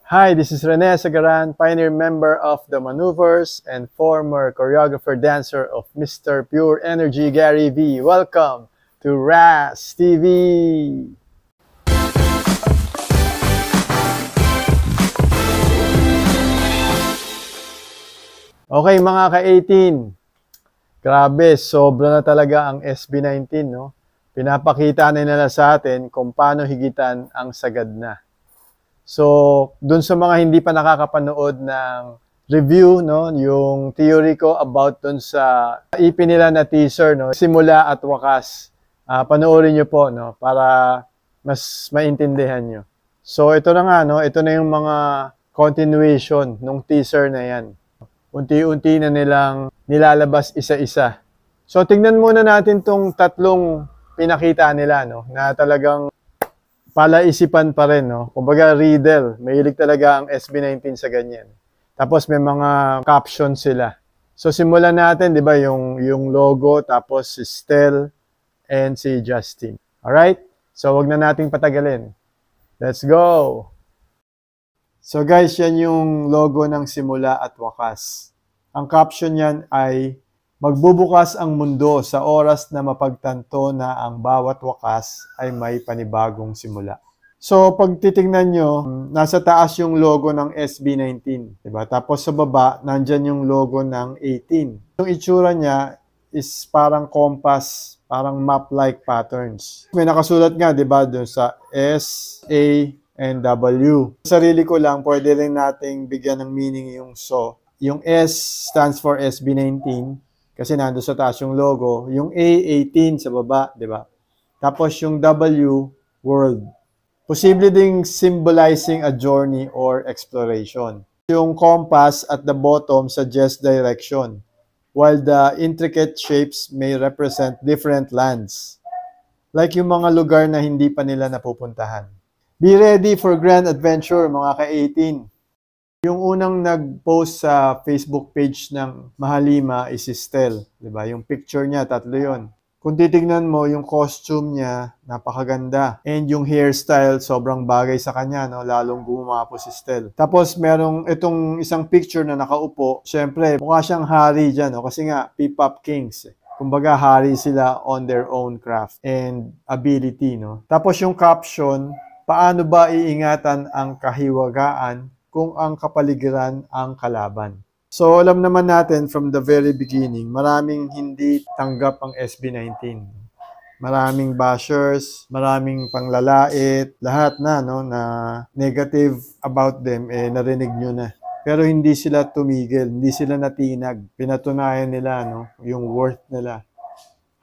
Hi, this is Rene Sagaran, pioneer member of The Maneuvers and former choreographer-dancer of Mr. Pure Energy Gary V. Welcome to RAS TV! Okay mga ka-18, grabe, sobra na talaga ang SB19, no? Pinapakita na nila sa atin kung paano higitan ang sagad na. So, dun sa mga hindi pa nakakapanood ng review, no, yung theory ko about dun sa EP nila na teaser, no, simula at wakas, panoorin nyo po, no, para mas maintindihan nyo. So, ito na nga, no, ito na yung mga continuation nung teaser na yan. Unti-unti na nilang nilalabas isa-isa. So, tingnan muna natin tong tatlong pinakita nila, no, na talagang palaisipan pa rin, no? Kumbaga, riddle. Mahilig talaga ang SB19 sa ganyan. Tapos may mga caption sila. So, simulan natin, di ba, yung logo, tapos si Stel and si Justin. Alright? So, wag na nating patagalin. Let's go! So, guys, yan yung logo ng simula at wakas. Ang caption yan ay, magbubukas ang mundo sa oras na mapagtanto na ang bawat wakas ay may panibagong simula. So, pag titingnan nyo, nasa taas yung logo ng SB19. Diba? Tapos sa baba, nandyan yung logo ng 18. Yung itsura niya is parang compass, parang map-like patterns. May nakasulat nga, diba, doon sa S, A, and W. Sarili ko lang, pwede rin nating bigyan ng meaning yung so. Yung S stands for SB19. Kasi nando sa taas yung logo. Yung A, 18 sa baba, di ba? Tapos yung W, world. Posible ding symbolizing a journey or exploration. Yung compass at the bottom suggests direction, while the intricate shapes may represent different lands. Like yung mga lugar na hindi pa nila napupuntahan. Be ready for grand adventure, mga ka-18. Yung unang nag-post sa Facebook page ng Mahalima is si Stel, di ba? Yung picture niya, tatlo yon. Kung titignan mo, yung costume niya, napakaganda. And yung hairstyle, sobrang bagay sa kanya, no? Lalong gumapo si Stel. Tapos, merong itong isang picture na nakaupo. Siyempre, mukha siyang hari dyan, no? Kasi nga, P-Pop Kings. Kumbaga, hari sila on their own craft and ability, no? Tapos yung caption, paano ba iingatan ang kahiwagaan kung ang kapaligiran ang kalaban? So, alam naman natin from the very beginning, maraming hindi tanggap ang SB19. Maraming bashers, maraming panglalait, lahat na, no, na negative about them, narinig nyo na. Pero hindi sila tumigil, hindi sila natinag. Pinatunayan nila, no, yung worth nila.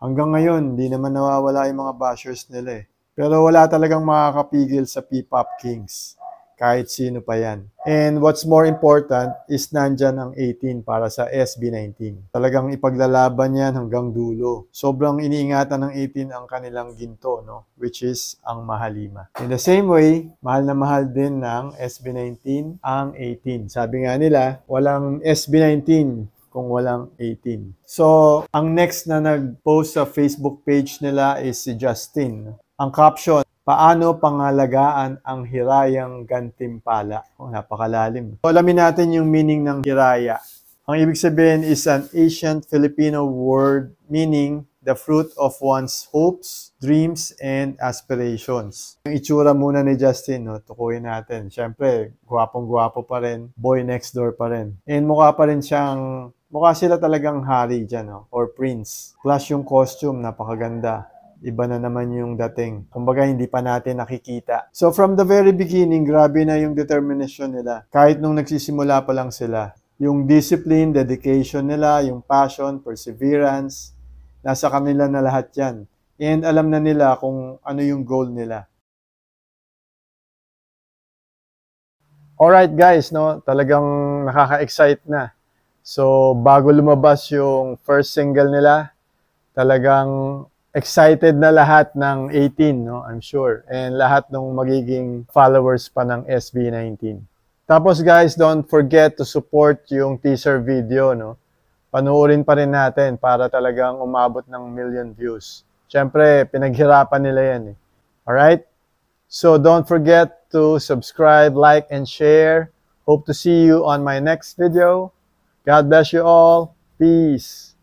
Hanggang ngayon, hindi naman nawawala yung mga bashers nila. Pero wala talagang makakapigil sa P-Pop Kings. Kahit sino pa yan. And what's more important is nandyan ang 18 para sa SB19. Talagang ipaglalaban yan hanggang dulo. Sobrang iniingatan ng 18 ang kanilang ginto, no? Which is ang Mahalima. In the same way, mahal na mahal din ng SB19 ang 18. Sabi nga nila, walang SB19 kung walang 18. So, ang next na nag-post sa Facebook page nila is si Justin. Ang caption, paano pangalagaan ang hirayang gantimpala? Oh, napakalalim. So, alamin natin yung meaning ng hiraya. Ang ibig sabihin is an ancient Filipino word meaning the fruit of one's hopes, dreams, and aspirations. Yung itsura muna ni Justin, no, tukuyin natin. Siyempre, gwapong-gwapo pa rin, boy next door pa rin. And mukha pa rin siyang, mukha sila talagang hari dyan, no, or prince. Plus yung costume, napakaganda. Iba na naman yung dating. Kumbaga, hindi pa natin nakikita. So, from the very beginning, grabe na yung determination nila. Kahit nung nagsisimula pa lang sila. Yung discipline, dedication nila, yung passion, perseverance, nasa kanila na lahat yan. And alam na nila kung ano yung goal nila. Alright guys, no? Talagang nakaka-excite na. So, bago lumabas yung first single nila, talagang excited na lahat ng 18, no? I'm sure. And lahat ng magiging followers pa ng SB19. Tapos guys, don't forget to support yung teaser video, no? Panoorin pa rin natin para talagang umabot ng 1,000,000 views. Siyempre, pinaghirapan nila yan, eh. Alright? So don't forget to subscribe, like, and share. Hope to see you on my next video. God bless you all. Peace.